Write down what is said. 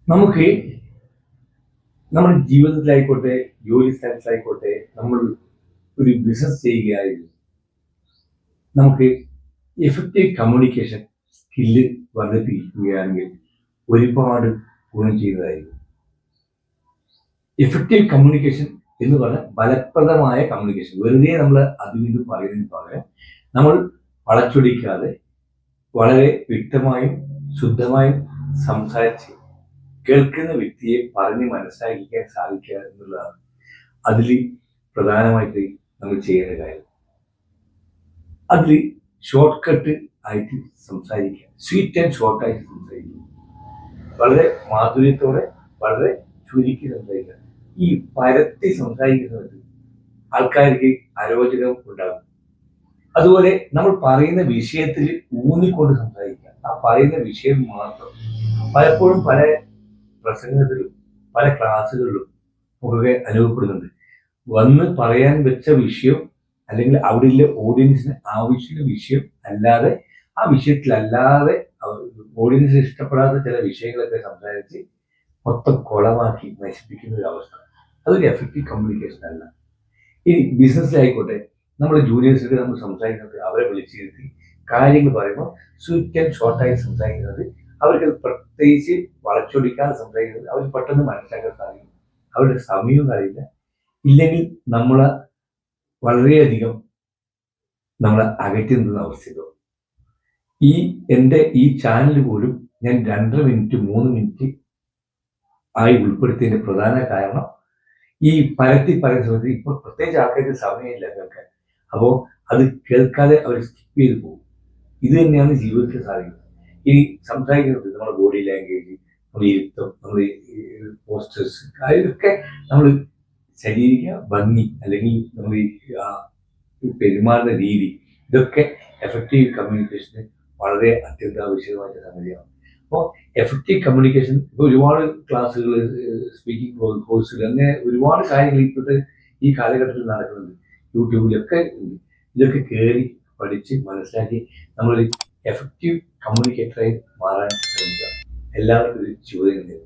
നമുക്ക് നമ്മുടെ ജീവിതത്തിലായിക്കോട്ടെ, ജോലി സ്ഥലത്തിലായിക്കോട്ടെ, നമ്മൾ ഒരു ബിസിനസ് ചെയ്യുകയായിരുന്നു, നമുക്ക് എഫക്റ്റീവ് കമ്മ്യൂണിക്കേഷൻ സ്കില്ല് വർദ്ധിപ്പിക്കുകയാണെങ്കിൽ ഒരുപാട് ഗുണം ചെയ്യുന്നതായിരിക്കും. എഫക്റ്റീവ് കമ്മ്യൂണിക്കേഷൻ എന്ന് പറഞ്ഞാൽ ഫലപ്രദമായ കമ്മ്യൂണിക്കേഷൻ. വെറുതെ നമ്മൾ അതും പറയുന്നതിന് പകരം നമ്മൾ വളച്ചൊടിക്കാതെ വളരെ വ്യക്തമായും ശുദ്ധമായും സംസാരിച്ച് കേൾക്കുന്ന വ്യക്തിയെ പറഞ്ഞ് മനസ്സിലാക്കിക്കാൻ സാധിക്കുക എന്നുള്ളതാണ് അതിൽ പ്രധാനമായിട്ട് നമ്മൾ ചെയ്യേണ്ട കാര്യം. അതിൽ ഷോർട്ട് കട്ട് ആയിട്ട് സംസാരിക്കുക, സ്വീറ്റ് ആൻഡ് ഷോർട്ടായിട്ട് സംസാരിക്കുക, വളരെ മാധുര്യത്തോടെ വളരെ ചുരുക്കി സംസാരിക്കുക. ഈ പരത്തി സംസാരിക്കുന്നത് ആൾക്കാർക്ക് അരോചകം ഉണ്ടാകും. അതുപോലെ നമ്മൾ പറയുന്ന വിഷയത്തിൽ ഊന്നിക്കൊണ്ട് സംസാരിക്കുക, ആ പറയുന്ന വിഷയം മാത്രം. പലപ്പോഴും പല പ്രസംഗത്തിലും പല ക്ലാസ്സുകളിലും ഒക്കെ അനുഭവപ്പെടുന്നുണ്ട്. വന്ന് പറയാൻ വെച്ച വിഷയം അല്ലെങ്കിൽ അവിടെയുള്ള ഓഡിയൻസിന് ആവശ്യമുള്ള വിഷയം അല്ലാതെ ആ വിഷയത്തിലല്ലാതെ ഓഡിയൻസിന് ഇഷ്ടപ്പെടാത്ത ചില വിഷയങ്ങളൊക്കെ സംസാരിച്ച് മൊത്തം കുളമാക്കി നശിപ്പിക്കുന്ന ഒരു അവസ്ഥ. അതൊരു എഫക്റ്റീവ് കമ്മ്യൂണിക്കേഷൻ അല്ല. ഇനി ബിസിനസ്സിലായിക്കോട്ടെ, നമ്മുടെ ജൂനിയേഴ്സിനൊക്കെ നമ്മൾ സംസാരിക്കുന്നത് അവരെ വിളിച്ചിരുത്തി കാര്യങ്ങൾ പറയുമ്പോൾ സ്വീറ്റ് ആൻഡ് ഷോർട്ടായി സംസാരിക്കുന്നത് അവർക്ക് പ്രത്യേകിച്ച് വളച്ചൊടിക്കാതെ സംസാരിക്കുന്നത് അവർ പെട്ടെന്ന് മനസ്സിലാക്കാൻ സാധിക്കും. അവരുടെ സമയവും കഴിയില്ല. ഇല്ലെങ്കിൽ നമ്മളെ വളരെയധികം നമ്മളെ അകറ്റി നിന്ന അവസ്ഥയോ. എൻ്റെ ഈ ചാനൽ പോലും ഞാൻ 2.5 മിനിറ്റ് 3 മിനിറ്റ് ആയി ഉൾപ്പെടുത്തിയതിന്റെ പ്രധാന കാരണം ഈ പരത്തി പറയുന്ന സമയത്ത് ഇപ്പൊ പ്രത്യേകിച്ച് ആൾക്കാർക്ക് സമയമില്ല കേൾക്കാൻ. അപ്പോൾ അത് കേൾക്കാതെ അവർ സ്കിപ്പ് ചെയ്ത് പോകും. ഇത് തന്നെയാണ് ജീവിതത്തിൽ സാധിക്കുന്നത്. ഈ സംസാരിക്കുന്നത് നമ്മുടെ ബോഡി ലാംഗ്വേജ്, നമ്മുടെ ഇരുത്തം, നമ്മുടെ പോസ്റ്റേഴ്സ്, ഇതൊക്കെ നമ്മൾ ശരീരിക ഭംഗി അല്ലെങ്കിൽ നമ്മൾ പെരുമാറുന്ന രീതി, ഇതൊക്കെ എഫക്റ്റീവ് കമ്മ്യൂണിക്കേഷന് വളരെ അത്യന്താപേക്ഷിതമായ സംഗതിയാണ്. അപ്പോൾ എഫക്റ്റീവ് കമ്മ്യൂണിക്കേഷൻ ഇപ്പോൾ ഒരുപാട് ക്ലാസ്സുകൾ, സ്പീക്കിംഗ് കോഴ്സുകൾ, അങ്ങനെ ഒരുപാട് കാര്യങ്ങൾ ഇപ്പോഴത്തെ ഈ കാലഘട്ടത്തിൽ നടക്കുന്നുണ്ട്. യൂട്യൂബിലൊക്കെ ഉണ്ട്. ഇതൊക്കെ കയറി പഠിച്ച് മനസ്സിലാക്കി നമ്മളൊരു എഫക്റ്റീവ് കമ്മ്യൂണിക്കേറ്ററായി മാറാൻ ശ്രമിക്കുക. എല്ലാവർക്കും ഒരു ശുഭദിനം.